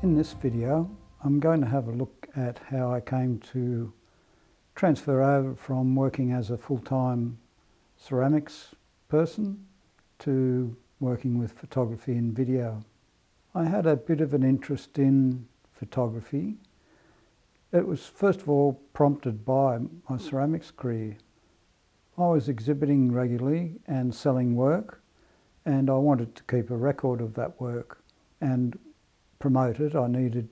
In this video, I'm going to have a look at how I came to transfer over from working as a full-time ceramics person to working with photography and video. I had a bit of an interest in photography. It was first of all prompted by my ceramics career. I was exhibiting regularly and selling work, and I wanted to keep a record of that work and promote it. I needed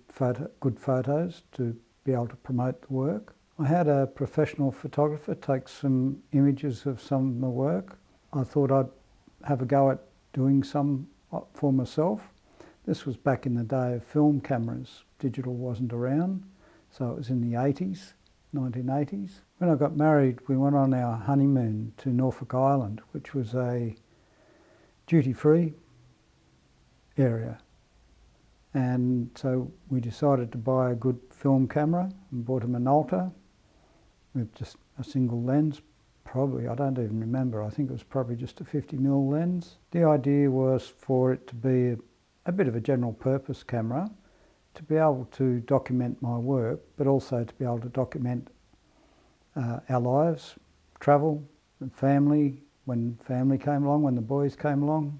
good photos to be able to promote the work. I had a professional photographer take some images of some of my work. I thought I'd have a go at doing some for myself. This was back in the day of film cameras. Digital wasn't around, so it was in the 80s, 1980s. When I got married, we went on our honeymoon to Norfolk Island, which was a duty-free area. And so we decided to buy a good film camera and bought a Minolta with just a single lens. Probably, I don't even remember, I think it was probably just a 50mm lens. The idea was for it to be a bit of a general purpose camera, to be able to document my work, but also to be able to document our lives, travel, and family, when family came along, when the boys came along.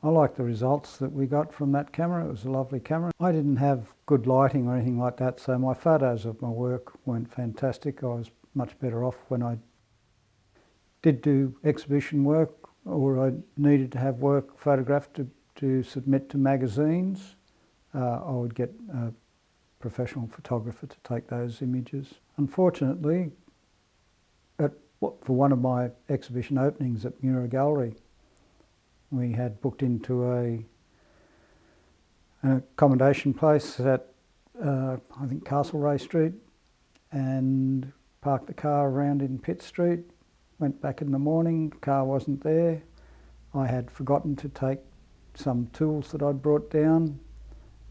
I liked the results that we got from that camera. It was a lovely camera. I didn't have good lighting or anything like that, so my photos of my work weren't fantastic. I was much better off when I did do exhibition work, or I needed to have work photographed to submit to magazines. I would get a professional photographer to take those images. Unfortunately, for one of my exhibition openings at Mura Gallery, we had booked into an accommodation place at, I think, Castlereagh Street, and parked the car around in Pitt Street. Went back in the morning, the car wasn't there. I had forgotten to take some tools that I'd brought down,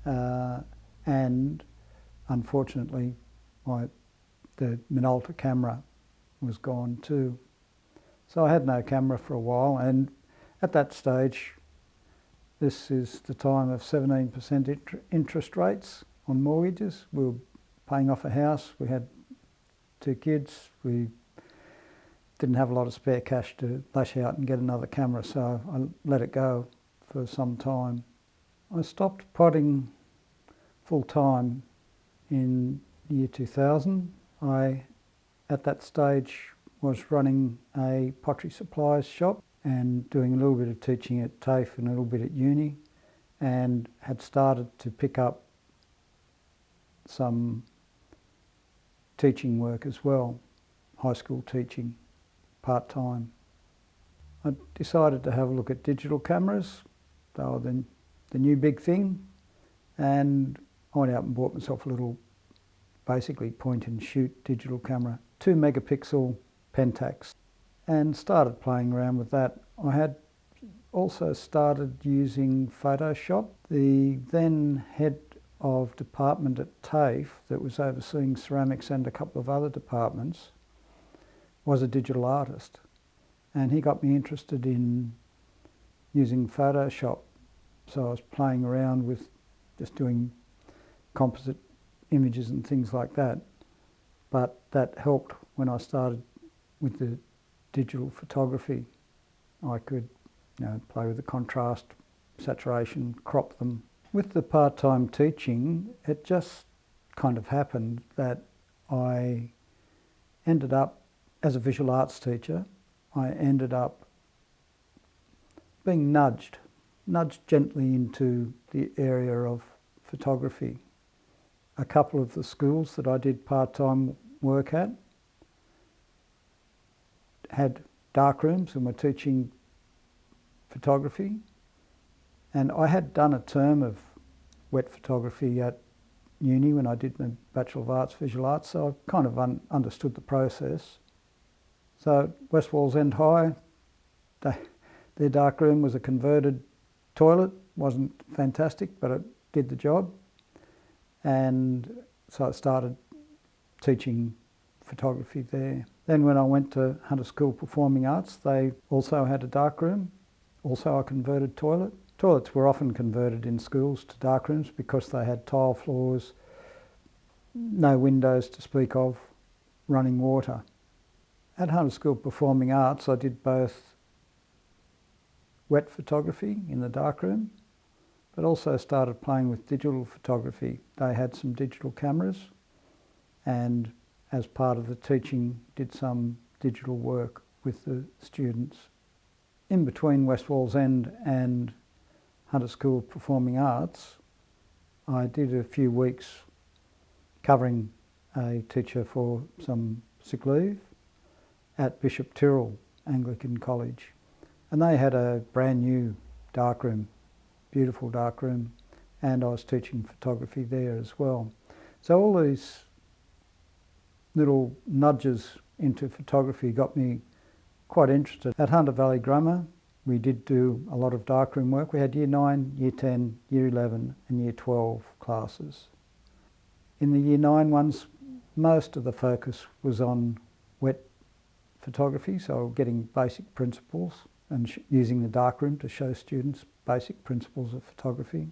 and unfortunately the Minolta camera was gone too. So I had no camera for a while, and at that stage, this is the time of 17% interest rates on mortgages. We were paying off a house, we had 2 kids, we didn't have a lot of spare cash to lash out and get another camera, so I let it go for some time. I stopped potting full time in the year 2000. I, at that stage, was running a pottery supplies shop and doing a little bit of teaching at TAFE and a little bit at uni, and had started to pick up some teaching work as well, high school teaching, part-time. I decided to have a look at digital cameras. They were the new big thing, and I went out and bought myself a little, basically point and shoot digital camera, 2 megapixel Pentax, and started playing around with that. I had also started using Photoshop. The then head of department at TAFE, that was overseeing ceramics and a couple of other departments, was a digital artist, and he got me interested in using Photoshop. So I was playing around with just doing composite images and things like that, but that helped when I started with the digital photography. I could, play with the contrast, saturation, crop them. With the part-time teaching, it just kind of happened that I ended up, as a visual arts teacher, I ended up being nudged gently into the area of photography. A couple of the schools that I did part-time work at had dark rooms and were teaching photography, and I had done a term of wet photography at uni when I did my Bachelor of Arts, Visual Arts, so I kind of understood the process. So at West Wallsend High, their dark room was a converted toilet. Wasn't fantastic, but it did the job, and so I started teaching photography there. Then when I went to Hunter School Performing Arts, they also had a dark room, also a converted toilet. Toilets were often converted in schools to darkrooms because they had tile floors, no windows to speak of, running water. At Hunter School of Performing Arts, I did both wet photography in the darkroom, but also started playing with digital photography. They had some digital cameras, and as part of the teaching, did some digital work with the students. In between West Wallsend and Hunter School of Performing Arts, I did a few weeks covering a teacher for some sick leave at Bishop Tyrrell Anglican College. And they had a brand new darkroom, beautiful darkroom, and I was teaching photography there as well. So all these little nudges into photography got me quite interested. At Hunter Valley Grammar, we did do a lot of darkroom work. We had Year 9, Year 10, Year 11 and Year 12 classes. In the Year 9 ones, most of the focus was on wet photography, so getting basic principles and using the darkroom to show students basic principles of photography.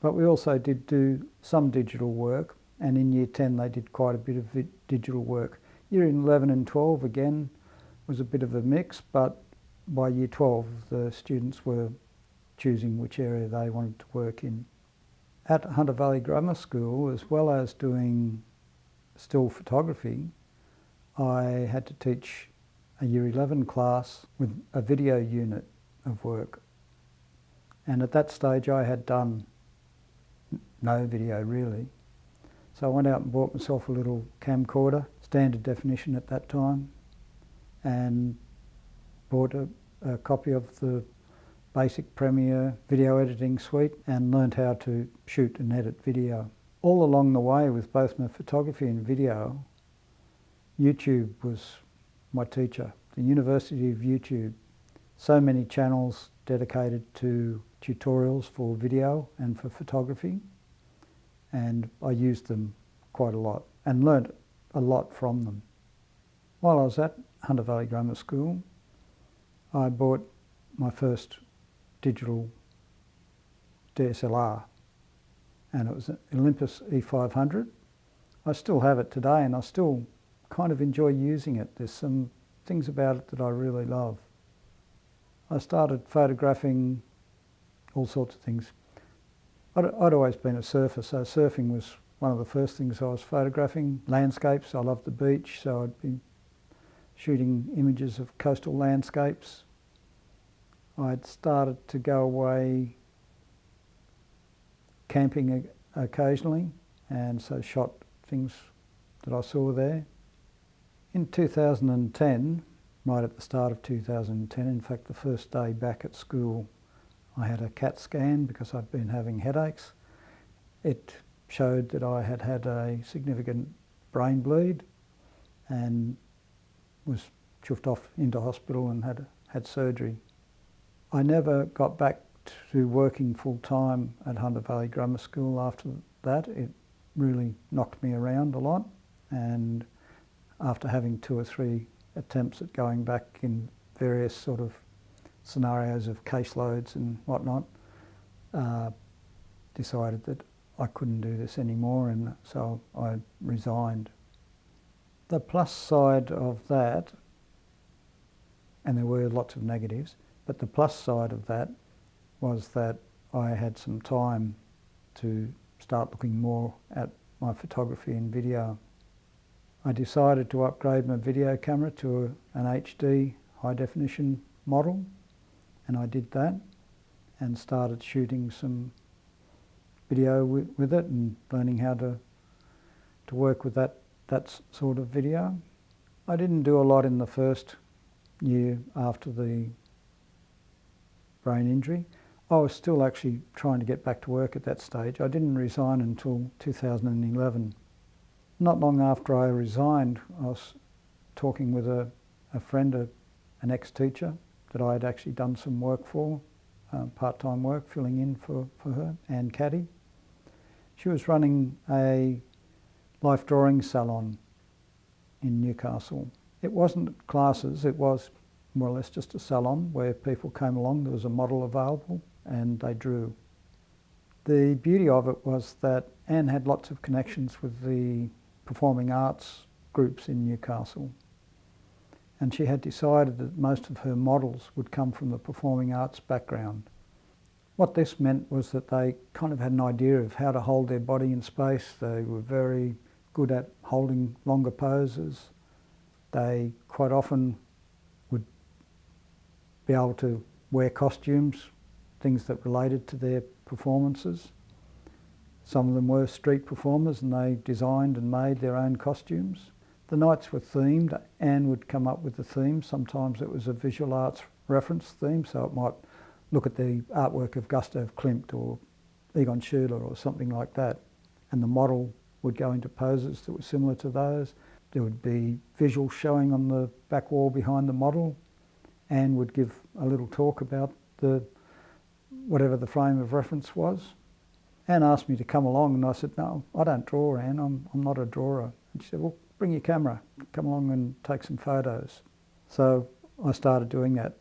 But we also did do some digital work, and in Year 10 they did quite a bit of digital work. Year 11 and 12 again was a bit of a mix, but by Year 12 the students were choosing which area they wanted to work in. At Hunter Valley Grammar School, as well as doing still photography, I had to teach a Year 11 class with a video unit of work. And at that stage I had done no video really. So I went out and bought myself a little camcorder, standard definition at that time, and bought a copy of the basic Premiere video editing suite and learned how to shoot and edit video. All along the way with both my photography and video, YouTube was my teacher. The University of YouTube. So many channels dedicated to tutorials for video and for photography, and I used them quite a lot and learnt a lot from them. While I was at Hunter Valley Grammar School, I bought my first digital DSLR, and it was an Olympus E500. I still have it today and I still kind of enjoy using it. There's some things about it that I really love. I started photographing all sorts of things. I'd always been a surfer, so surfing was one of the first things I was photographing. Landscapes, I loved the beach, so I'd be shooting images of coastal landscapes. I'd started to go away camping occasionally, and so shot things that I saw there. In 2010, right at the start of 2010, in fact the first day back at school, I had a CAT scan because I'd been having headaches. It showed that I had had a significant brain bleed and was chuffed off into hospital and had surgery. I never got back to working full time at Hunter Valley Grammar School after that. It really knocked me around a lot, and after having 2 or 3 attempts at going back in various sort of scenarios of caseloads and whatnot, decided that I couldn't do this anymore, and so I resigned. The plus side of that, and there were lots of negatives, but the plus side of that was that I had some time to start looking more at my photography and video. I decided to upgrade my video camera to an HD high definition model, and I did that and started shooting some video with it and learning how to work with that sort of video. I didn't do a lot in the first year after the brain injury. I was still actually trying to get back to work at that stage. I didn't resign until 2011. Not long after I resigned, I was talking with a friend, an ex-teacher that I had actually done some work for, part-time work, filling in for her, Anne Caddy. She was running a life drawing salon in Newcastle. It wasn't classes, it was more or less just a salon where people came along, there was a model available and they drew. The beauty of it was that Anne had lots of connections with the performing arts groups in Newcastle, and she had decided that most of her models would come from the performing arts background. What this meant was that they kind of had an idea of how to hold their body in space. They were very good at holding longer poses. They quite often would be able to wear costumes, things that related to their performances. Some of them were street performers and they designed and made their own costumes. The nights were themed. Anne would come up with the theme. Sometimes it was a visual arts reference theme, so it might look at the artwork of Gustav Klimt or Egon Schiele or something like that, and the model would go into poses that were similar to those. There would be visuals showing on the back wall behind the model. Anne would give a little talk about whatever the frame of reference was. Anne asked me to come along and I said, no, I don't draw, Anne, I'm not a drawer. And she said, well, bring your camera, come along and take some photos. So I started doing that.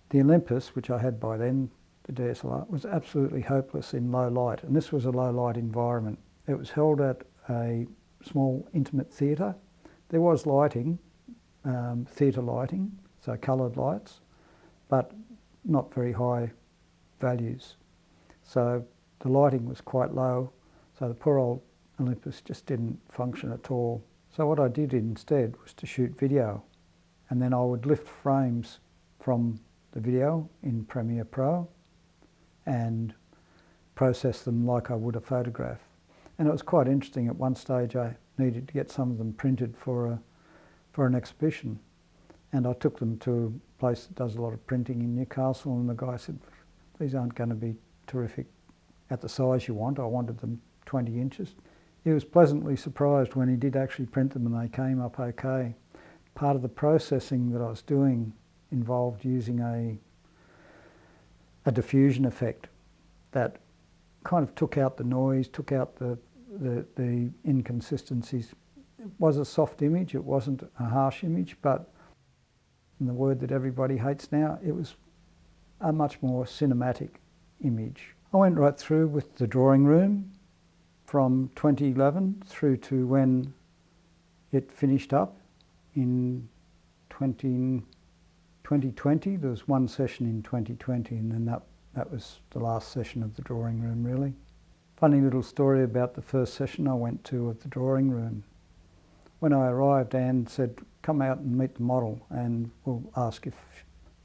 The Olympus, which I had by then, the DSLR, was absolutely hopeless in low light, and this was a low light environment. It was held at a small intimate theatre. There was lighting, theatre lighting, so coloured lights, but not very high values. So the lighting was quite low, so the poor old Olympus just didn't function at all. So what I did instead was to shoot video, and then I would lift frames from the video in Premiere Pro and process them like I would a photograph. And it was quite interesting. At one stage I needed to get some of them printed for an exhibition, and I took them to a place that does a lot of printing in Newcastle, and the guy said, these aren't going to be terrific at the size you want. I wanted them 20 inches. He was pleasantly surprised when he did actually print them and they came up okay. Part of the processing that I was doing involved using a diffusion effect that kind of took out the noise, took out the inconsistencies. It was a soft image, it wasn't a harsh image, but in the word that everybody hates now, it was a much more cinematic image. I went right through with the drawing room from 2011 through to when it finished up in 2020. There was one session in 2020, and then that was the last session of the drawing room, really. Funny little story about the first session I went to of the drawing room. When I arrived, Anne said, come out and meet the model and we'll ask if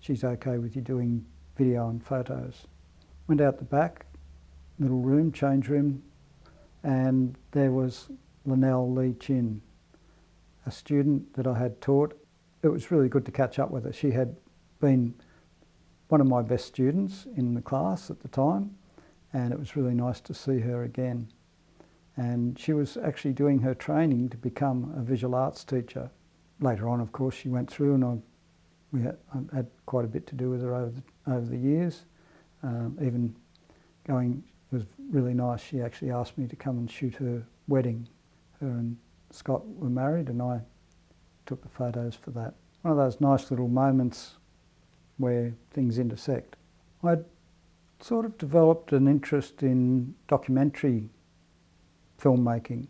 she's okay with you doing video and photos. Went out the back, little room, change room, and there was Linnell Lee Chin, a student that I had taught. It was really good to catch up with her. She had been one of my best students in the class at the time, and it was really nice to see her again. And she was actually doing her training to become a visual arts teacher. Later on, of course, she went through, and I had quite a bit to do with her over the years. Even going, it was really nice. She actually asked me to come and shoot her wedding. Her and Scott were married, and I took the photos for that. One of those nice little moments where things intersect. I'd sort of developed an interest in documentary filmmaking.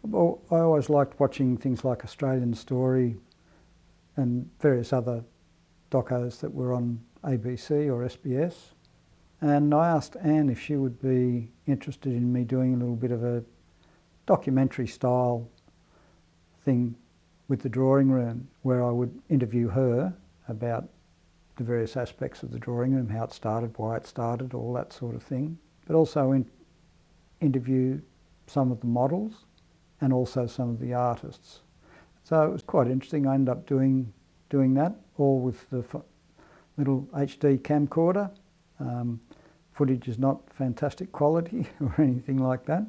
Well, I always liked watching things like Australian Story and various other docos that were on ABC or SBS. And I asked Anne if she would be interested in me doing a little bit of a documentary style thing with the drawing room, where I would interview her about the various aspects of the drawing room, how it started, why it started, all that sort of thing. But also interview some of the models and also some of the artists. So it was quite interesting. I ended up doing that, all with the little HD camcorder. Footage is not fantastic quality or anything like that,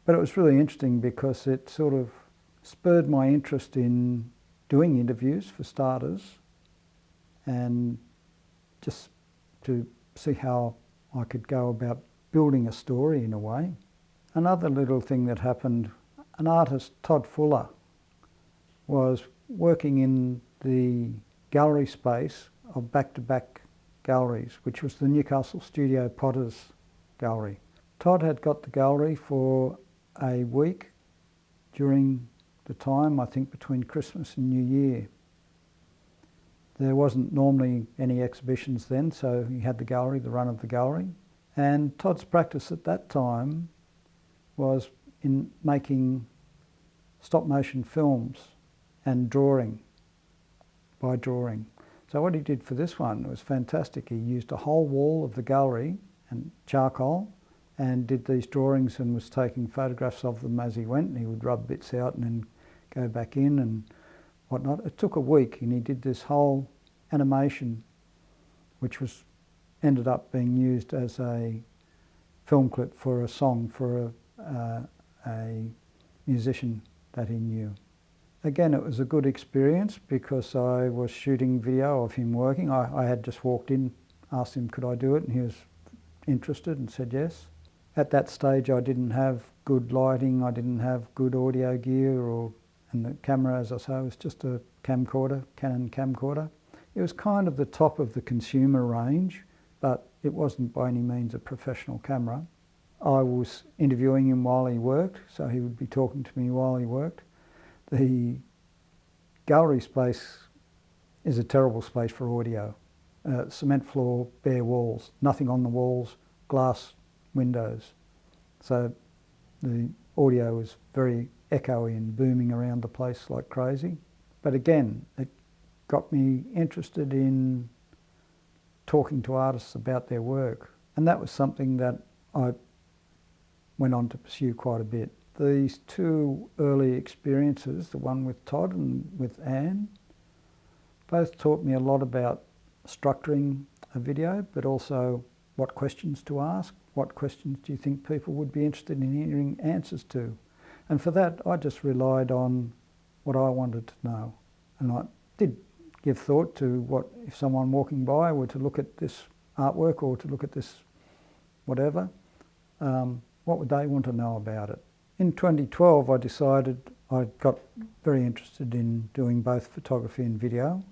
but it was really interesting because it sort of spurred my interest in doing interviews for starters, and just to see how I could go about building a story in a way. Another little thing that happened, an artist, Todd Fuller, was working in the gallery space of back-to-back galleries, which was the Newcastle Studio Potters Gallery. Todd had got the gallery for a week during the time, I think between Christmas and New Year. There wasn't normally any exhibitions then, so he had the gallery, the run of the gallery. And Todd's practice at that time was in making stop-motion films and drawing, by drawing. So what he did for this one was fantastic. He used a whole wall of the gallery and charcoal and did these drawings and was taking photographs of them as he went, and he would rub bits out and then go back in and whatnot. It took a week and he did this whole animation which was ended up being used as a film clip for a song for a musician that he knew. Again, it was a good experience because I was shooting video of him working. I had just walked in, asked him could I do it, and he was interested and said yes. At that stage I didn't have good lighting, I didn't have good audio gear, and the camera, as I say, was just a camcorder, Canon camcorder. It was kind of the top of the consumer range, but it wasn't by any means a professional camera. I was interviewing him while he worked, so he would be talking to me while he worked. The gallery space is a terrible space for audio. Cement floor, bare walls, nothing on the walls, glass windows. So the audio was very echoey and booming around the place like crazy. But again, it got me interested in talking to artists about their work. And that was something that I went on to pursue quite a bit. These two early experiences, the one with Todd and with Anne, both taught me a lot about structuring a video, but also what questions to ask. What questions do you think people would be interested in hearing answers to? And for that, I just relied on what I wanted to know. And I did give thought to what if someone walking by were to look at this artwork or to look at this whatever, what would they want to know about it? In 2012, I decided I got very interested in doing both photography and video.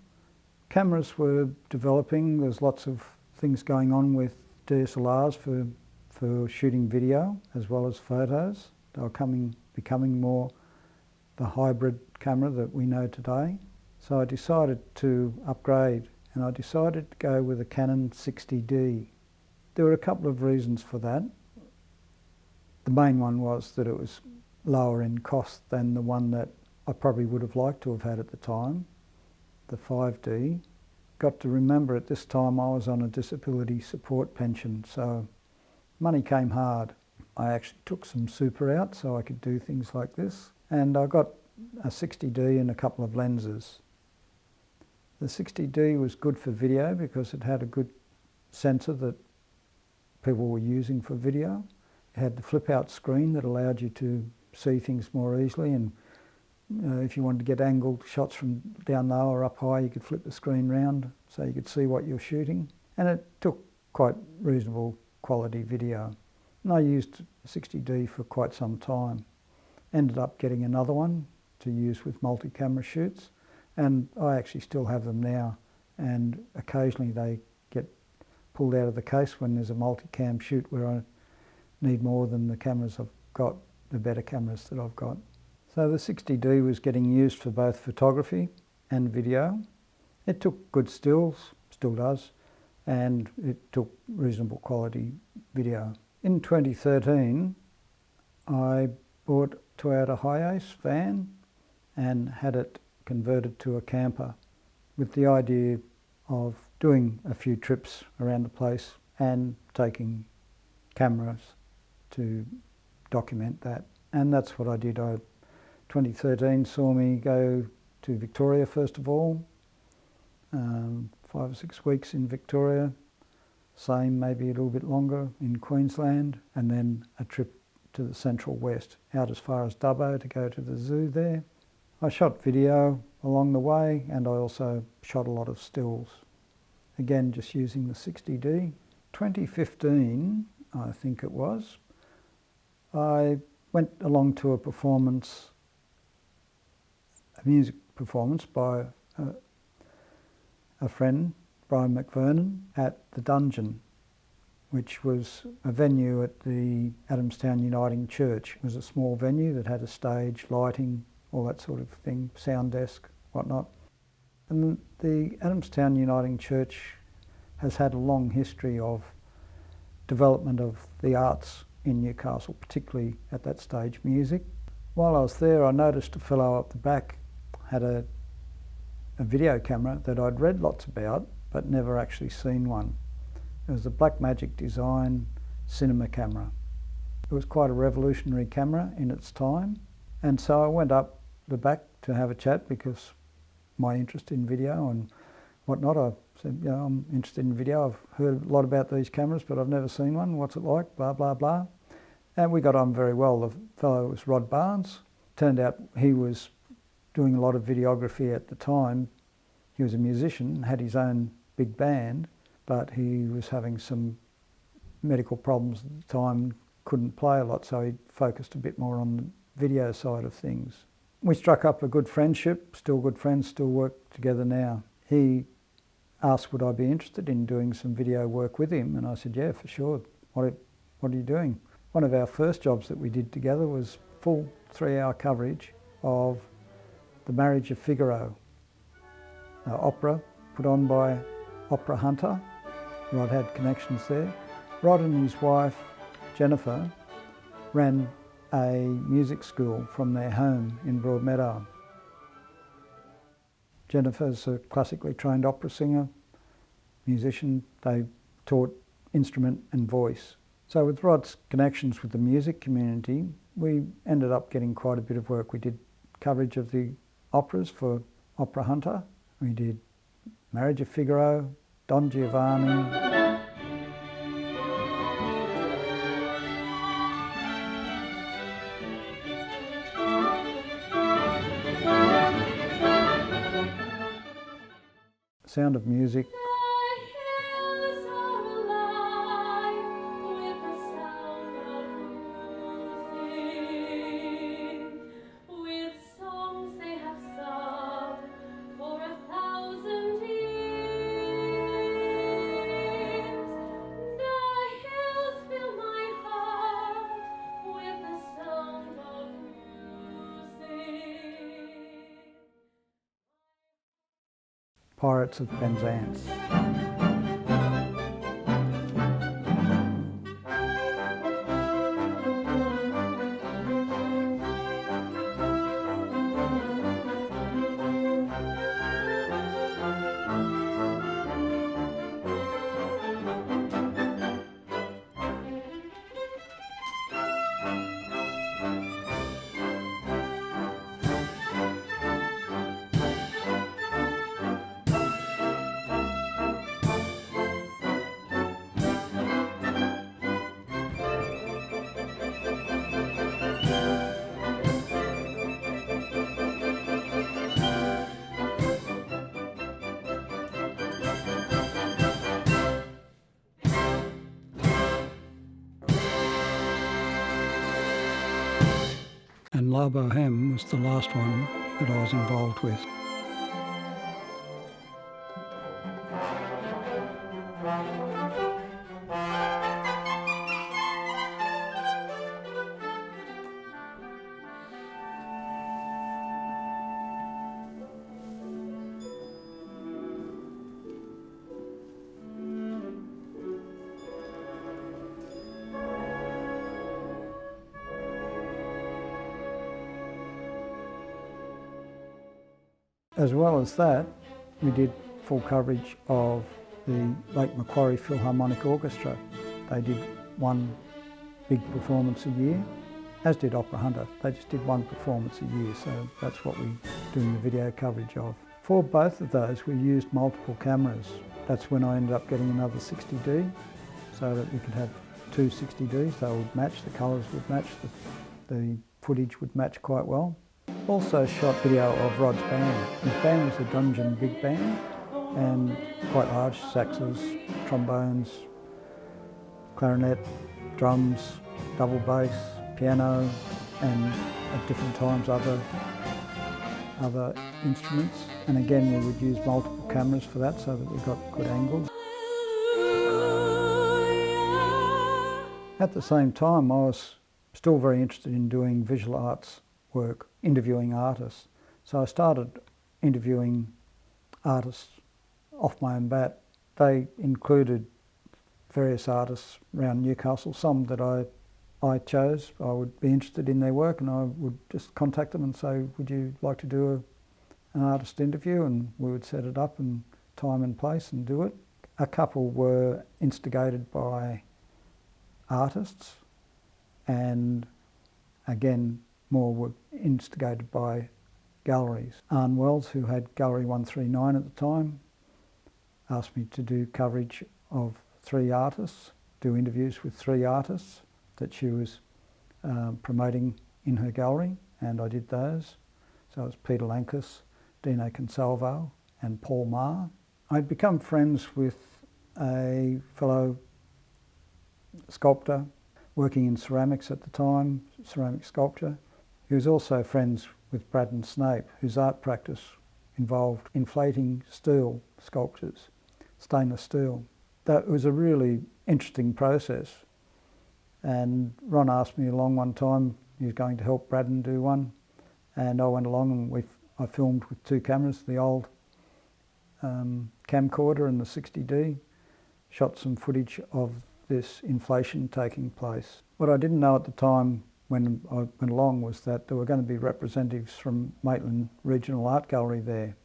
Cameras were developing. There's lots of things going on with DSLRs for shooting video as well as photos. They were becoming more the hybrid camera that we know today. So I decided to upgrade, and I decided to go with a Canon 60D. There were a couple of reasons for that. The main one was that it was lower in cost than the one that I probably would have liked to have had at the time, the 5D. Got to remember at this time I was on a disability support pension, so money came hard. I actually took some super out so I could do things like this, and I got a 60D and a couple of lenses. The 60D was good for video because it had a good sensor that people were using for video. It had the flip-out screen that allowed you to see things more easily, and if you wanted to get angled shots from down low or up high, you could flip the screen round so you could see what you're shooting. And it took quite reasonable quality video. And I used 60D for quite some time. Ended up getting another one to use with multi-camera shoots, and I actually still have them now, and occasionally they get pulled out of the case when there's a multi-cam shoot where I need more than the cameras I've got, the better cameras that I've got. So the 60D was getting used for both photography and video. It took good stills, still does, and it took reasonable quality video. In 2013, I bought a Toyota Hiace van and had it converted to a camper with the idea of doing a few trips around the place and taking cameras to document that. And that's what I did. 2013 saw me go to Victoria first of all, 5 or 6 weeks in Victoria, same maybe a little bit longer in Queensland, and then a trip to the Central West, out as far as Dubbo to go to the zoo there. I shot video along the way, and I also shot a lot of stills. Again, just using the 60D. 2015, I think it was, I went along to a performance, a music performance by a friend, Brian McVernon, at the Dungeon, which was a venue at the Adamstown Uniting Church. It was a small venue that had a stage, lighting, all that sort of thing, sound desk, whatnot. And the Adamstown Uniting Church has had a long history of development of the arts in Newcastle, particularly at that stage, music. While I was there, I noticed a fellow up the back had a video camera that I'd read lots about, but never actually seen one. It was a Blackmagic design cinema camera. It was quite a revolutionary camera in its time, and so I went up the back to have a chat because my interest in video and whatnot. I said, you know, I'm interested in video. I've heard a lot about these cameras, but I've never seen one. What's it like? Blah, blah, blah. And we got on very well. The fellow was Rod Barnes. Turned out he was doing a lot of videography at the time. He was a musician, had his own big band, but he was having some medical problems at the time, couldn't play a lot, so he focused a bit more on the video side of things. We struck up a good friendship, still good friends, still work together now. He asked would I be interested in doing some video work with him, and I said, yeah, for sure. What are you doing? One of our first jobs that we did together was full 3-hour coverage of The Marriage of Figaro, an opera put on by Opera Hunter. Rod had connections there. Rod and his wife, Jennifer, ran a music school from their home in Broadmeadow. Jennifer's a classically trained opera singer, musician. They taught instrument and voice. So with Rod's connections with the music community, we ended up getting quite a bit of work. We did coverage of the operas for Opera Hunter. We did Marriage of Figaro, Don Giovanni. Sound of Music. Pirates of Penzance. And La Boheme was the last one that I was involved with. As well as that, we did full coverage of the Lake Macquarie Philharmonic Orchestra. They did one big performance a year, as did Opera Hunter. They just did one performance a year, so that's what we're doing the video coverage of. For both of those, we used multiple cameras. That's when I ended up getting another 60D, so that we could have two 60Ds. They would match, the colours would match, the footage would match quite well. Also shot video of Rod's band. His band was the Dungeon Big Band, and quite large, saxes, trombones, clarinet, drums, double bass, piano, and at different times other other instruments, and again we would use multiple cameras for that so that we got good angles. At the same time, I was still very interested in doing visual arts work, interviewing artists. So I started interviewing artists off my own bat. They included various artists around Newcastle, some that I chose. I would be interested in their work and I would just contact them and say, would you like to do an artist interview? And we would set it up in time and place and do it. A couple were instigated by artists, and again more were instigated by galleries. Arne Wells, who had Gallery 139 at the time, asked me to do coverage of 3 artists, do interviews with 3 artists that she was promoting in her gallery, and I did those. So it was Peter Lankus, Dino Consalvo and Paul Marr. I'd become friends with a fellow sculptor working in ceramics at the time, ceramic sculpture. He was also friends with Braddon Snape, whose art practice involved inflating steel sculptures, stainless steel. That was a really interesting process. And Ron asked me along one time, he was going to help Braddon do one, and I went along and I filmed with 2 cameras, the old camcorder and the 60D, shot some footage of this inflation taking place. What I didn't know at the time when I went along was that there were going to be representatives from Maitland Regional Art Gallery there.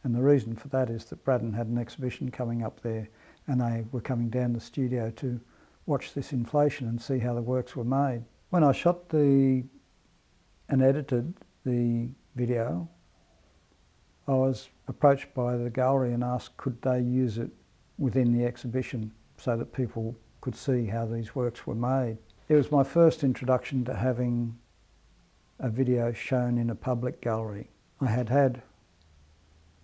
And the reason for that is that Braddon had an exhibition coming up there and they were coming down the studio to watch this inflation and see how the works were made. When I shot and edited the video, I was approached by the gallery and asked could they use it within the exhibition so that people could see how these works were made. It was my first introduction to having a video shown in a public gallery. I had had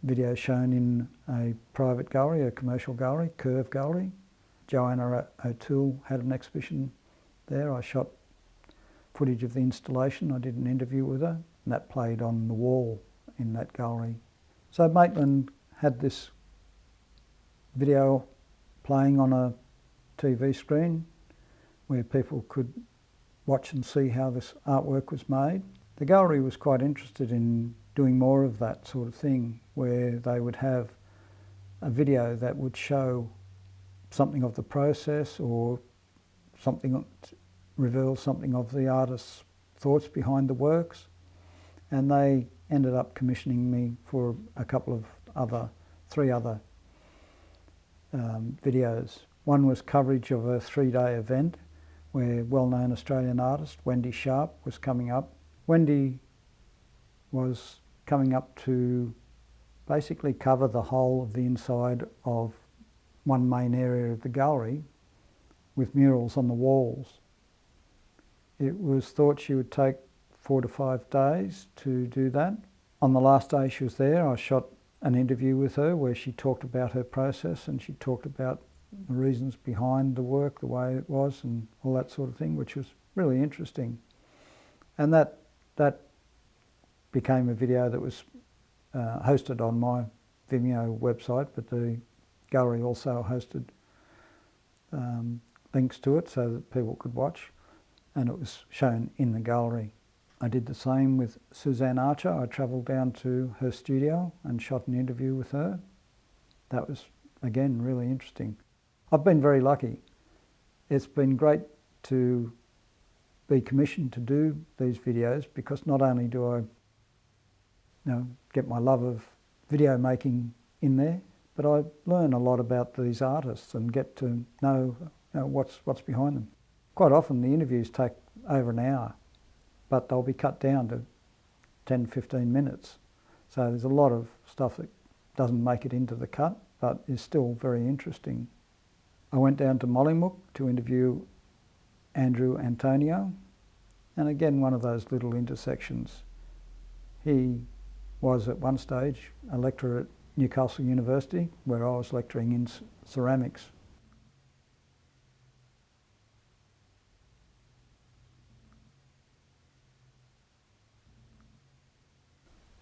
video shown in a private gallery, a commercial gallery, Curve Gallery. Joanna O'Toole had an exhibition there. I shot footage of the installation. I did an interview with her, and that played on the wall in that gallery. So Maitland had this video playing on a TV screen where people could watch and see how this artwork was made. The gallery was quite interested in doing more of that sort of thing, where they would have a video that would show something of the process or something, reveal something of the artist's thoughts behind the works. And they ended up commissioning me for a couple of other, 3 other videos. One was coverage of a 3-day event where well-known Australian artist Wendy Sharp was coming up. Wendy was coming up to basically cover the whole of the inside of one main area of the gallery with murals on the walls. It was thought she would take 4 to 5 days to do that. On the last day she was there, I shot an interview with her where she talked about her process and she talked about the reasons behind the work, the way it was and all that sort of thing, which was really interesting. And that became a video that was hosted on my Vimeo website, but the gallery also hosted links to it so that people could watch, and it was shown in the gallery. I did the same with Suzanne Archer. I travelled down to her studio and shot an interview with her. That was, again, really interesting. I've been very lucky. It's been great to be commissioned to do these videos because not only do I get my love of video making in there, but I learn a lot about these artists and get to know, what's behind them. Quite often the interviews take over an hour, but they'll be cut down to 10, 15 minutes. So there's a lot of stuff that doesn't make it into the cut, but is still very interesting. I went down to Mollymook to interview Andrew Antonio, and again one of those little intersections. He was at one stage a lecturer at Newcastle University, where I was lecturing in ceramics.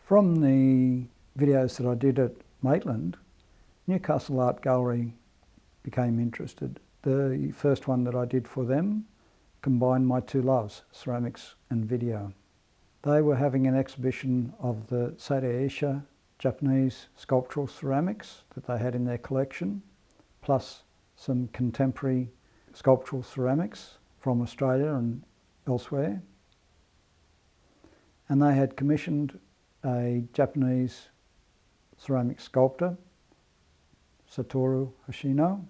From the videos that I did at Maitland, Newcastle Art Gallery became interested. The first one that I did for them combined my two loves, ceramics and video. They were having an exhibition of the Seitei Eisha Japanese sculptural ceramics that they had in their collection, plus some contemporary sculptural ceramics from Australia and elsewhere. And they had commissioned a Japanese ceramic sculptor, Satoru Hoshino,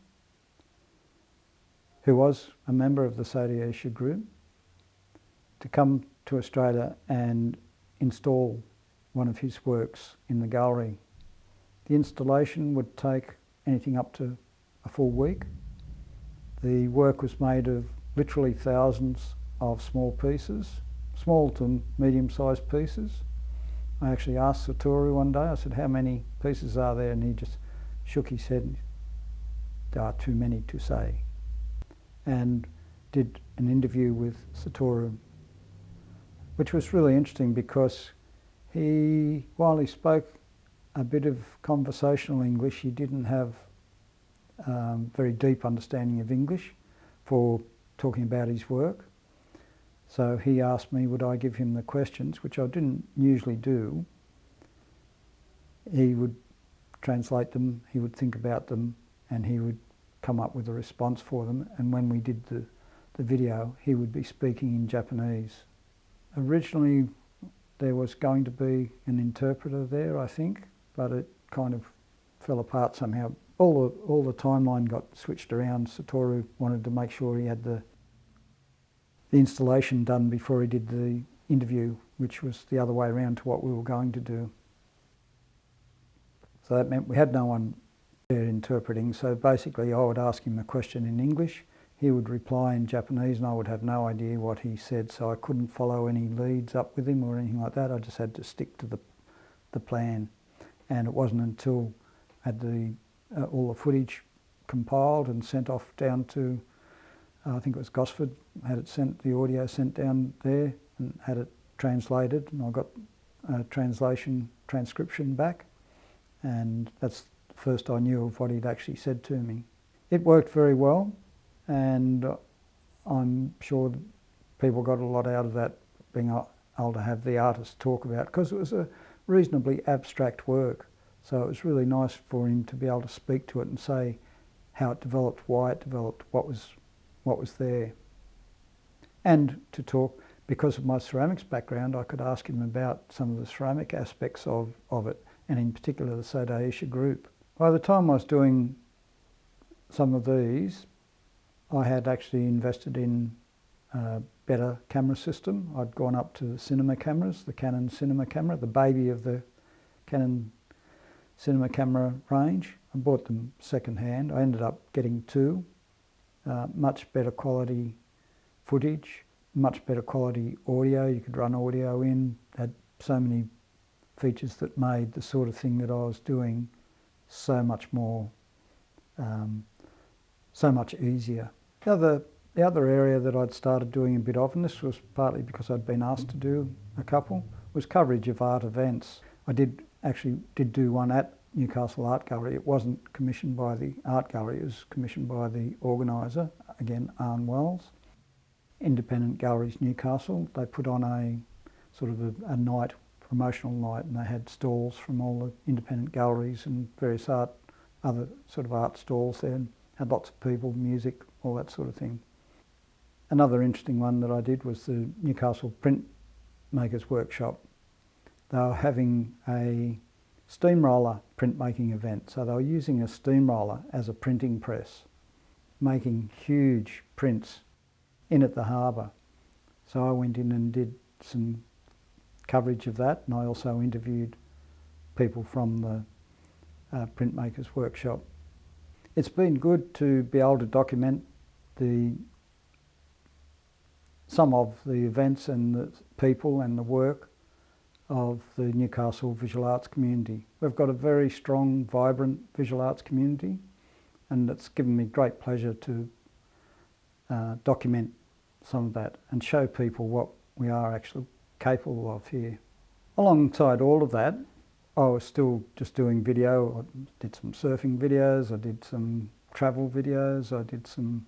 who was a member of the Seitei Eisha group, to come to Australia and install one of his works in the gallery. The installation would take anything up to a full week. The work was made of literally thousands of small pieces, small to medium-sized pieces. I actually asked Satoru one day, I said, how many pieces are there? And he just shook his head, there are too many to say. And did an interview with Satoru, which was really interesting because while he spoke a bit of conversational English, he didn't have very deep understanding of English for talking about his work. So he asked me would I give him the questions, which I didn't usually do. He would translate them, he would think about them, and he would come up with a response for them. And when we did the video, he would be speaking in Japanese. Originally, there was going to be an interpreter there, I think, but it kind of fell apart somehow. All the timeline got switched around. Satoru wanted to make sure he had the installation done before he did the interview, which was the other way around to what we were going to do. So that meant we had no one there interpreting. So basically I would ask him a question in English, he would reply in Japanese, and I would have no idea what he said, so I couldn't follow any leads up with him or anything like that. I just had to stick to the plan. And it wasn't until I had all the footage compiled and sent off down to I think it was Gosford, had it sent, the audio sent down there and had it translated, and I got a transcription back, and that's the first I knew of what he'd actually said to me. It worked very well, and I'm sure that people got a lot out of that, being able to have the artist talk about it, because it was a reasonably abstract work, so it was really nice for him to be able to speak to it and say how it developed, why it developed, what was there. And to talk, because of my ceramics background, I could ask him about some of the ceramic aspects of it, and in particular the Seitei Eisha group. By the time I was doing some of these, I had actually invested in a better camera system. I'd gone up to the cinema cameras, the Canon cinema camera, the baby of the Canon cinema camera range. I bought them second hand. I ended up getting two. Much better quality footage, much better quality audio. You could run audio in, had so many features that made the sort of thing that I was doing so much more, so much easier. The other area that I'd started doing a bit of, and this was partly because I'd been asked to do a couple, was coverage of art events. I did do one at Newcastle Art Gallery. It wasn't commissioned by the art gallery, it was commissioned by the organiser, again Arne Wells. Independent Galleries Newcastle, they put on a sort of a night, promotional night, and they had stalls from all the independent galleries and various other sort of art stalls there, and had lots of people, music, all that sort of thing. Another interesting one that I did was the Newcastle Printmakers Workshop. They were having a steamroller printmaking event. So they were using a steamroller as a printing press, making huge prints in at the harbour. So I went in and did some coverage of that, and I also interviewed people from the Printmakers Workshop. It's been good to be able to document some of the events and the people and the work of the Newcastle visual arts community. We've got a very strong, vibrant visual arts community, and it's given me great pleasure to document some of that and show people what we are actually capable of here. Alongside all of that, I was still just doing video. I did some surfing videos, I did some travel videos, I did some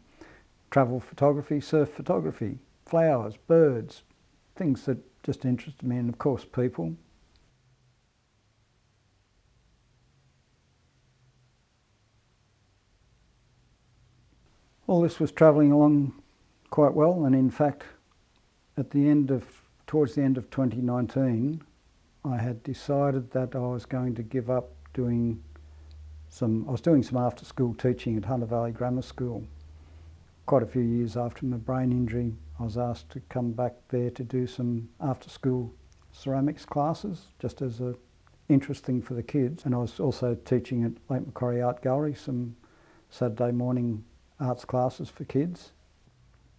travel photography, surf photography, flowers, birds, things that just interested me, and of course people. All this was travelling along quite well, and in fact towards the end of 2019, I had decided that I was going to give up doing I was doing some after school teaching at Hunter Valley Grammar School. Quite a few years after my brain injury, I was asked to come back there to do some after school ceramics classes, just as a interesting for the kids. And I was also teaching at Lake Macquarie Art Gallery, some Saturday morning arts classes for kids.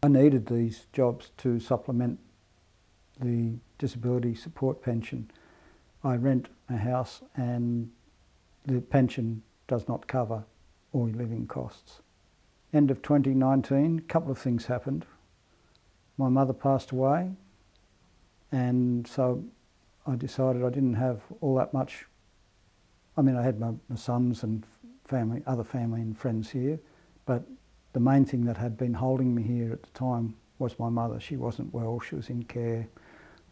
I needed these jobs to supplement the disability support pension. I rent a house and the pension does not cover all your living costs. End of 2019, a couple of things happened. My mother passed away, and so I decided I didn't have all that much. I mean, I had my sons and family, other family and friends here, but the main thing that had been holding me here at the time was my mother. She wasn't well, she was in care.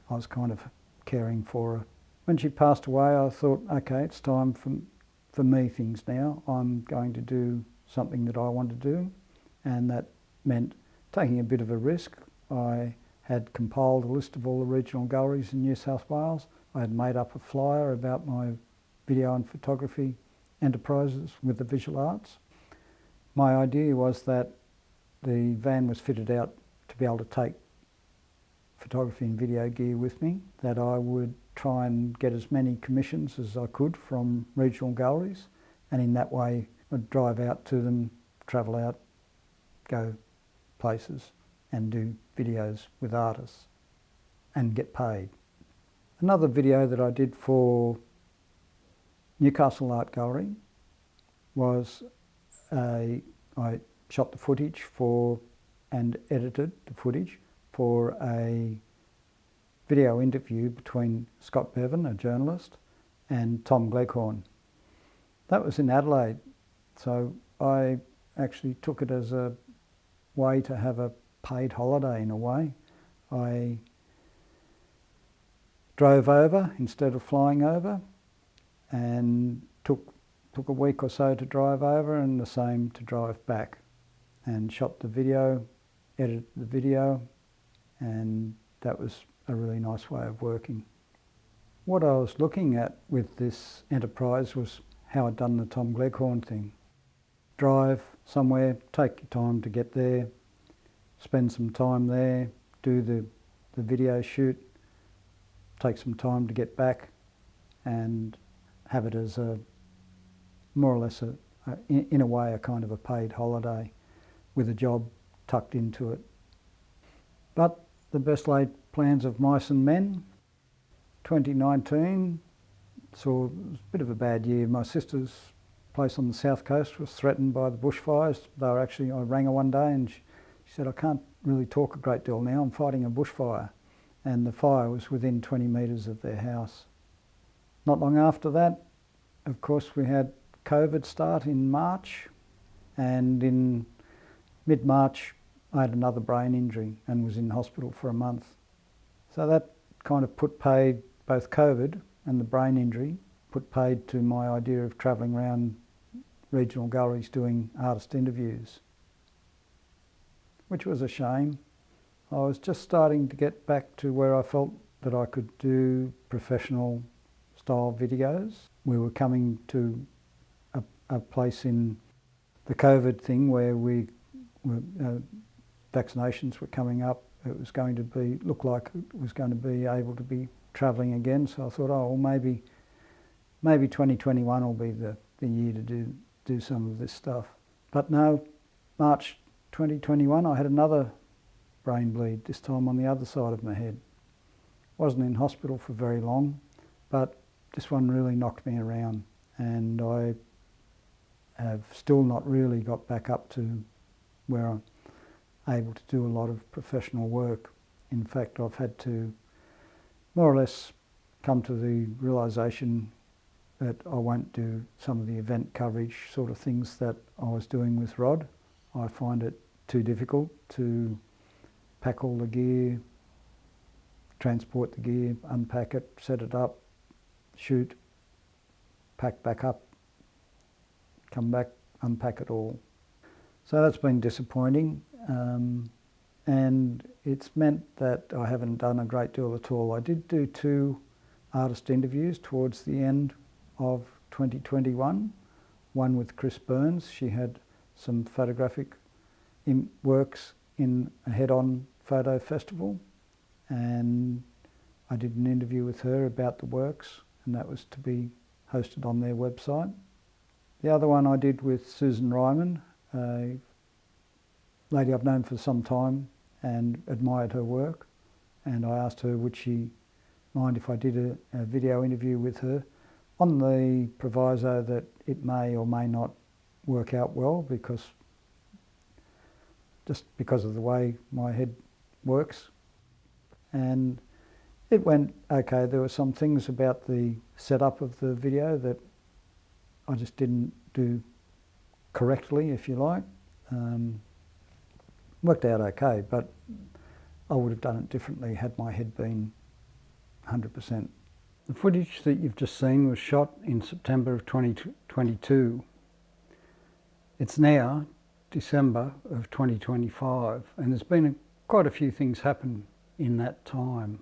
I was kind of caring for her. When she passed away, I thought, okay, it's time for me things now. I'm going to do something that I want to do, and that meant taking a bit of a risk. I had compiled a list of all the regional galleries in New South Wales. I had made up a flyer about my video and photography enterprises with the visual arts. My idea was that the van was fitted out to be able to take photography and video gear with me, that I would try and get as many commissions as I could from regional galleries, and in that way I'd drive out to them, travel out, go places and do videos with artists and get paid. Another video that I did for Newcastle Art Gallery was I shot the footage and edited the footage for a video interview between Scott Bevan, a journalist, and Tom Gleghorn. That was in Adelaide, so I actually took it as a way to have a paid holiday in a way. I drove over instead of flying over, and took a week or so to drive over and the same to drive back, and shot the video, edited the video, and that was a really nice way of working. What I was looking at with this enterprise was how I'd done the Tom Gleghorn thing. Drive somewhere, take your time to get there, spend some time there, do the video shoot, take some time to get back, and have it as a more or less in a way a kind of a paid holiday with a job tucked into it. But the best laid plans of mice and men. 2019 saw a bit of a bad year. My sister's place on the south coast was threatened by the bushfires. I rang her one day and she said, I can't really talk a great deal now, I'm fighting a bushfire. And the fire was within 20 metres of their house. Not long after that, of course, we had COVID start in March, and in mid-March I had another brain injury and was in hospital for a month. So that kind of put paid, both COVID and the brain injury, put paid to my idea of travelling around regional galleries doing artist interviews, which was a shame. I was just starting to get back to where I felt that I could do professional style videos. We were coming to a place in the COVID thing where vaccinations were coming up. It was going to look like it was going to be able to be travelling again. So I thought, oh, well, maybe 2021 will be the year to do some of this stuff. But no, March 2021, I had another brain bleed, this time on the other side of my head. Wasn't in hospital for very long, but this one really knocked me around, and I have still not really got back up to where I'm able to do a lot of professional work. In fact, I've had to more or less come to the realisation that I won't do some of the event coverage sort of things that I was doing with Rod. I find it too difficult to pack all the gear, transport the gear, unpack it, set it up, shoot, pack back up, come back, unpack it all. So that's been disappointing, and it's meant that I haven't done a great deal at all. I did do 2 artist interviews towards the end of 2021, one with Chris Burns. She had some photographic works in a head-on photo festival, and I did an interview with her about the works, and that was to be hosted on their website. The other one I did with Susan Ryman, a lady I've known for some time and admired her work, and I asked her would she mind if I did a video interview with her, on the proviso that it may or may not work out well, because of the way my head works. And it went okay. There were some things about the setup of the video that I just didn't do correctly, if you like. Worked out okay, but I would have done it differently had my head been 100%. The footage that you've just seen was shot in September of 2022. It's now December of 2025, and there's been quite a few things happen in that time.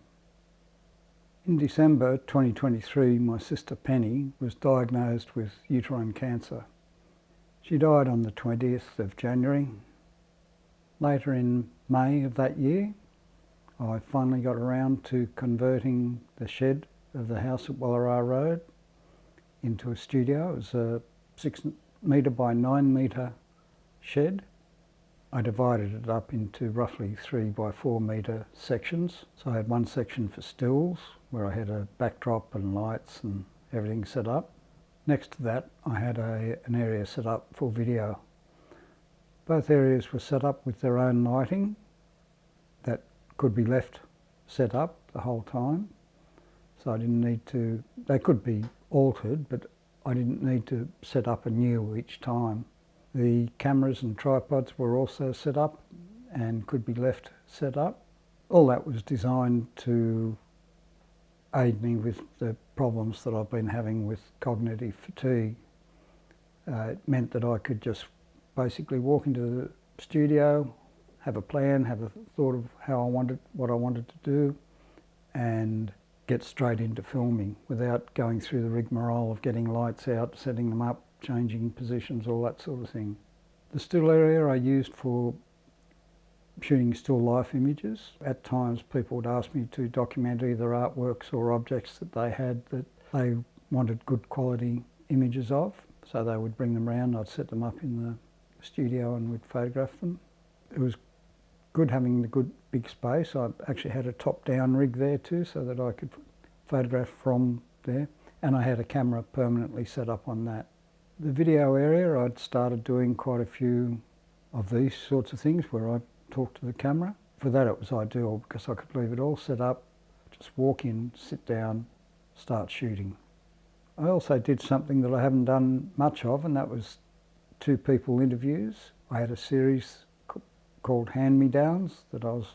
In December 2023, my sister Penny was diagnosed with uterine cancer. She died on the 20th of January. Later in May of that year, I finally got around to converting the shed of the house at Wallara Road into a studio. It was a 6 metre by 9 metre shed. I divided it up into roughly 3 by 4 metre sections. So I had one section for stills, where I had a backdrop and lights and everything set up. Next to that, I had an area set up for video. Both areas were set up with their own lighting that could be left set up the whole time. So I didn't need to, they could be altered, but I didn't need to set up anew each time. The cameras and tripods were also set up and could be left set up. All that was designed to aid me with the problems that I've been having with cognitive fatigue. It meant that I could just basically walk into the studio, have a plan, have a thought of what I wanted to do, and get straight into filming without going through the rigmarole of getting lights out, setting them up, changing positions, all that sort of thing. The still area I used for shooting still life images. At times people would ask me to document either artworks or objects that they had that they wanted good quality images of, so they would bring them around, I'd set them up in the studio and we'd photograph them. It was good having the good big space. I actually had a top-down rig there too, so that I could photograph from there, and I had a camera permanently set up on that. The video area, I'd started doing quite a few of these sorts of things where I'd talk to the camera. For that it was ideal because I could leave it all set up, just walk in, sit down, start shooting. I also did something that I haven't done much of, and that was 2 people interviews. I had a series called Hand-Me-Downs that I was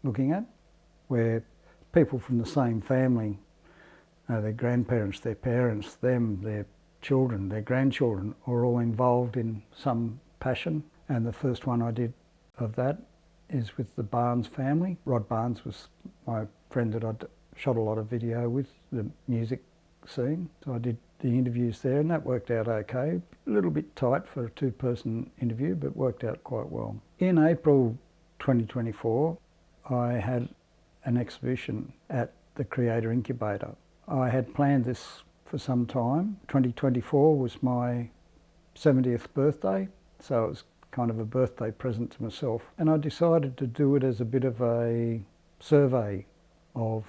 looking at, where people from the same family, their grandparents, their parents, them, their children, their grandchildren, are all involved in some passion. And the first one I did of that is with the Barnes family. Rod Barnes was my friend that I'd shot a lot of video with, the music scene. So I did the interviews there, and that worked out okay. A little bit tight for a 2-person interview, but worked out quite well. In April 2024, I had an exhibition at the Creator Incubator. I had planned this for some time. 2024 was my 70th birthday, so it was kind of a birthday present to myself. And I decided to do it as a bit of a survey of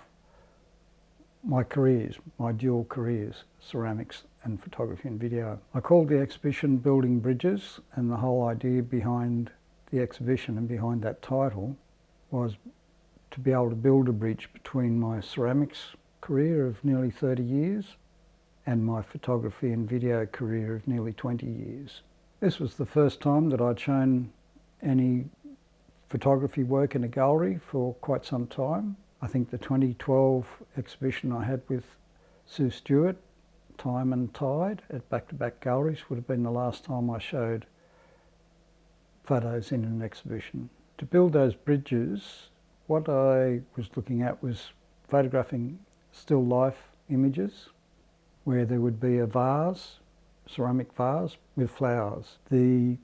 my careers, my dual careers, ceramics and photography and video. I called the exhibition Building Bridges, and the whole idea behind the exhibition and behind that title was to be able to build a bridge between my ceramics career of nearly 30 years and my photography and video career of nearly 20 years. This was the first time that I'd shown any photography work in a gallery for quite some time. I think the 2012 exhibition I had with Sue Stewart, Time and Tide, at Back to Back Galleries would have been the last time I showed photos in an exhibition. To build those bridges, what I was looking at was photographing still life images where there would be a vase, ceramic vase with flowers. The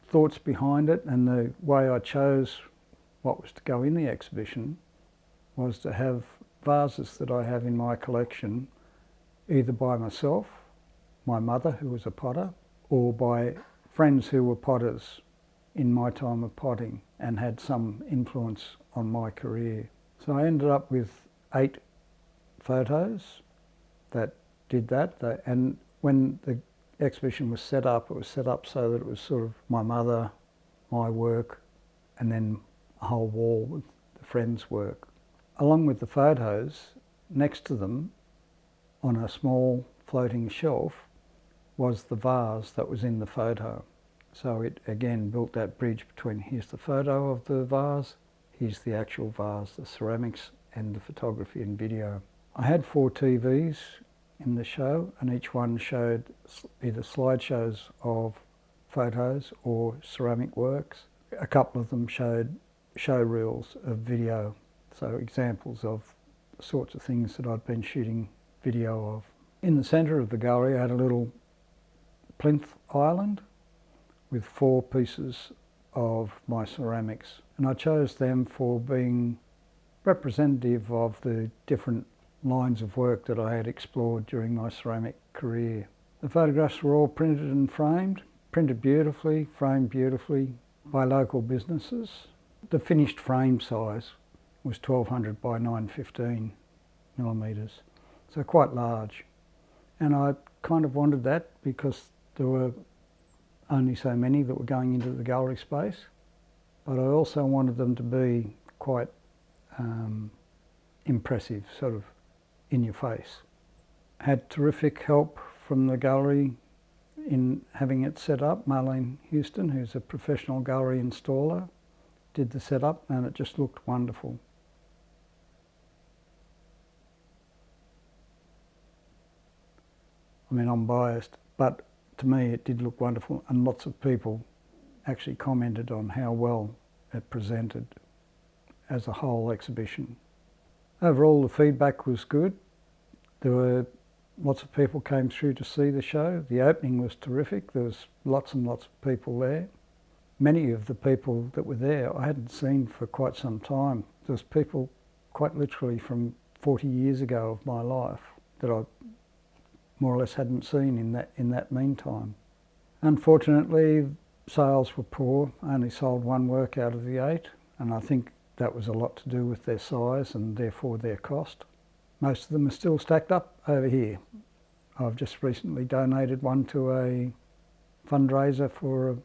thoughts behind it and the way I chose what was to go in the exhibition was to have vases that I have in my collection either by myself, my mother who was a potter, or by friends who were potters in my time of potting and had some influence on my career. So I ended up with 8 photos that did that, and when the exhibition was set up, it was set up so that it was sort of my mother, my work, and then a whole wall with the friends' work. Along with the photos, next to them on a small floating shelf was the vase that was in the photo. So it again built that bridge between here's the photo of the vase, here's the actual vase, the ceramics and the photography and video. I had 4 TVs in the show and each one showed either slideshows of photos or ceramic works. A couple of them showed show reels of video, so examples of the sorts of things that I'd been shooting video of. In the centre of the gallery I had a little plinth island with 4 pieces of my ceramics, and I chose them for being representative of the different lines of work that I had explored during my ceramic career. The photographs were all printed and framed, printed beautifully, framed beautifully by local businesses. The finished frame size was 1200 by 915 millimetres, so quite large. And I kind of wanted that because there were only so many that were going into the gallery space, but I also wanted them to be quite impressive, sort of in your face. Had terrific help from the gallery in having it set up. Marlene Houston, who's a professional gallery installer, did the setup and it just looked wonderful. I mean, I'm biased, but to me it did look wonderful, and lots of people actually commented on how well it presented as a whole exhibition. Overall, the feedback was good. There were lots of people came through to see the show. The opening was terrific. There was lots and lots of people there. Many of the people that were there I hadn't seen for quite some time. There was people quite literally from 40 years ago of my life that I more or less hadn't seen in that meantime. Unfortunately, sales were poor. I only sold 1 work out of the 8, and I think that was a lot to do with their size and therefore their cost. Most of them are still stacked up over here. I've just recently donated one to a fundraiser for a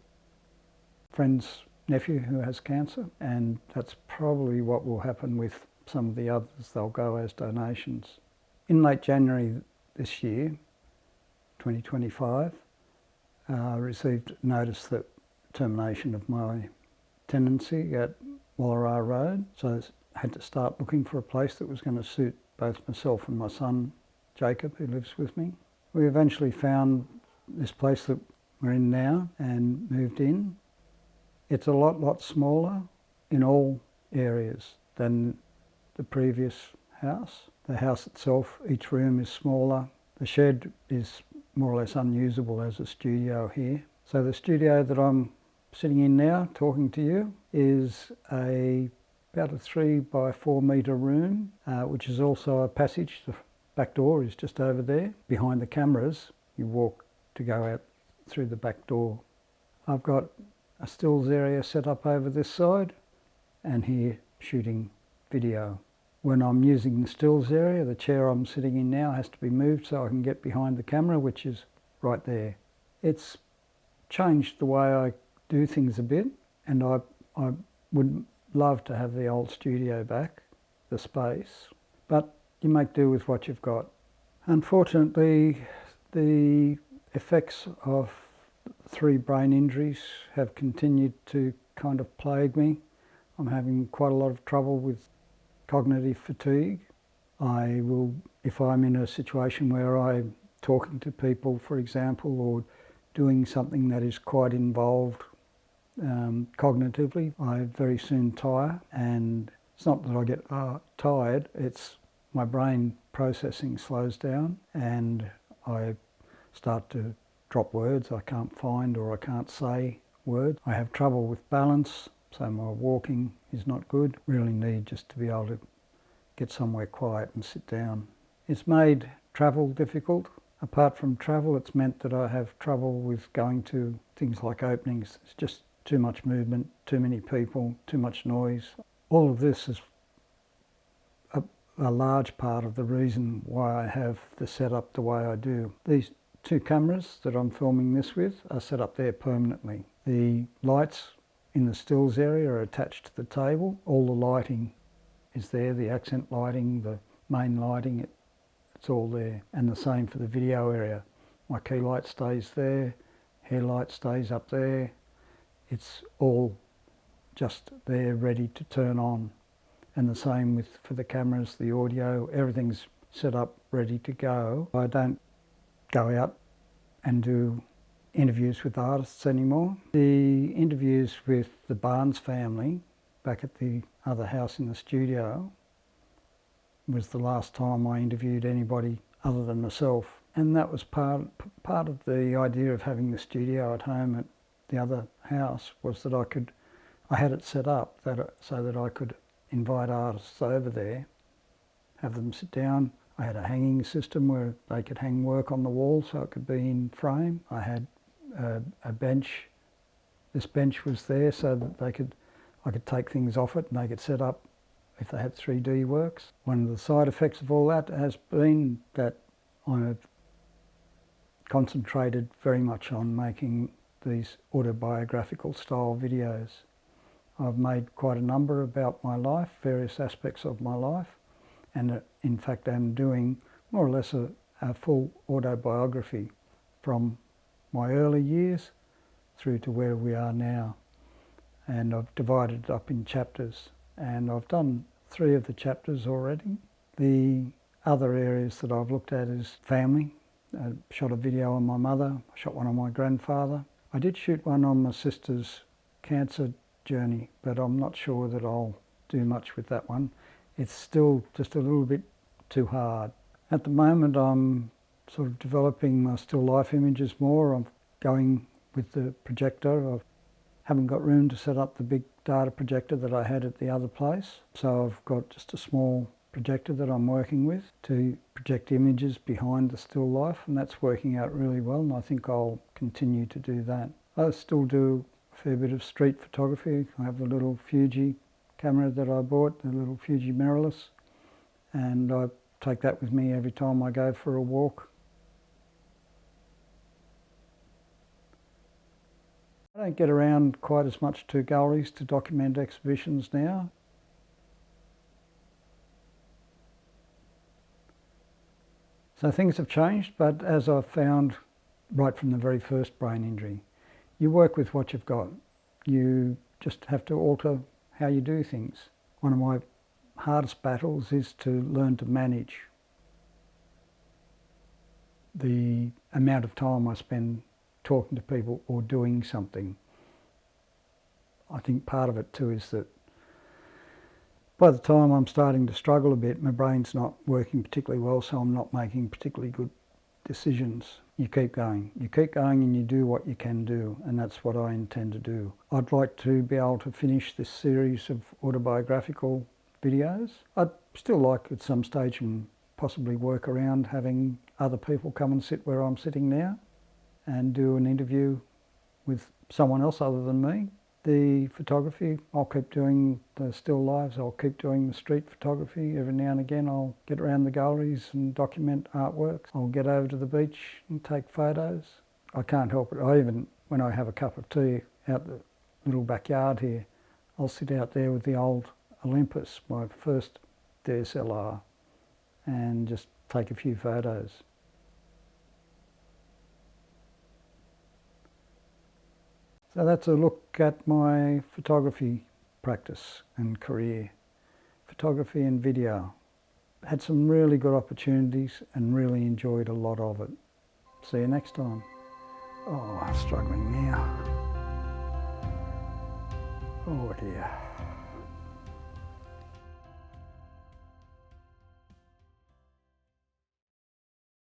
friend's nephew who has cancer, and that's probably what will happen with some of the others. They'll go as donations. In late January this year, 2025, I received notice that termination of my tenancy at Wallara Road, so I had to start looking for a place that was going to suit both myself and my son Jacob, who lives with me. We eventually found this place that we're in now and moved in. It's a lot smaller in all areas than the previous house. The house itself, each room is smaller. The shed is more or less unusable as a studio here. So the studio that I'm sitting in now, talking to you, is about a 3 by 4 metre room, which is also a passage. The back door is just over there. Behind the cameras, you walk to go out through the back door. I've got a stills area set up over this side, and here shooting video. When I'm using the stills area, the chair I'm sitting in now has to be moved so I can get behind the camera, which is right there. It's changed the way I do things a bit, and I would love to have the old studio back, the space, but you make do with what you've got. Unfortunately, the effects of 3 brain injuries have continued to kind of plague me. I'm having quite a lot of trouble with cognitive fatigue. I will, if I'm in a situation where I'm talking to people, for example, or doing something that is quite involved cognitively, I very soon tire. And it's not that I get tired, it's my brain processing slows down and I start to drop words. I can't find or I can't say words. I have trouble with balance, so my walking is not good. Really need just to be able to get somewhere quiet and sit down. It's made travel difficult. Apart from travel, it's meant that I have trouble with going to things like openings. It's just too much movement, too many people, too much noise. All of this is a large part of the reason why I have the setup the way I do. These 2 cameras that I'm filming this with are set up there permanently. The lights in the stills area are attached to the table. All the lighting is there, the accent lighting, the main lighting, it's all there. And the same for the video area. My key light stays there, hair light stays up there. It's all just there ready to turn on. And the same for the cameras, the audio, everything's set up ready to go. I don't go out and do interviews with artists anymore. The interviews with the Barnes family back at the other house in the studio was the last time I interviewed anybody other than myself. And that was part of the idea of having the studio at home at the other house, was that I had it set up so that I could invite artists over there, have them sit down. I had a hanging system where they could hang work on the wall so it could be in frame. I had a bench. This bench was there so that I could take things off it and they could set up if they had 3D works. One of the side effects of all that has been that I've concentrated very much on making these autobiographical style videos. I've made quite a number about my life, various aspects of my life, and in fact I'm doing more or less a full autobiography from my early years through to where we are now. And I've divided it up in chapters, and I've done 3 of the chapters already. The other areas that I've looked at is family. I shot a video on my mother, I shot one on my grandfather. I did shoot one on my sister's cancer journey, but I'm not sure that I'll do much with that one. It's still just a little bit too hard. At the moment I'm sort of developing my still life images more. I'm going with the projector. I haven't got room to set up the big data projector that I had at the other place, so I've got just a small projector that I'm working with to project images behind the still life, and that's working out really well, and I think I'll continue to do that. I still do a fair bit of street photography. I have the little Fuji camera that I bought, the little Fuji mirrorless, and I take that with me every time I go for a walk. I don't get around quite as much to galleries to document exhibitions now. So things have changed, but as I've found right from the very first brain injury, you work with what you've got. You just have to alter how you do things. One of my hardest battles is to learn to manage the amount of time I spend talking to people or doing something. I think part of it too is that by the time I'm starting to struggle a bit, my brain's not working particularly well, so I'm not making particularly good decisions. You keep going and you do what you can do, and that's what I intend to do. I'd like to be able to finish this series of autobiographical videos. I'd still like at some stage and possibly work around having other people come and sit where I'm sitting now and do an interview with someone else other than me. The photography, I'll keep doing the still lives, I'll keep doing the street photography. Every now and again I'll get around the galleries and document artworks. I'll get over to the beach and take photos. I can't help it. When I have a cup of tea out the little backyard here, I'll sit out there with the old Olympus, my first DSLR, and just take a few photos. So that's a look at my photography practice and career. Photography and video. Had some really good opportunities and really enjoyed a lot of it. See you next time. Oh, I'm struggling now. Oh dear.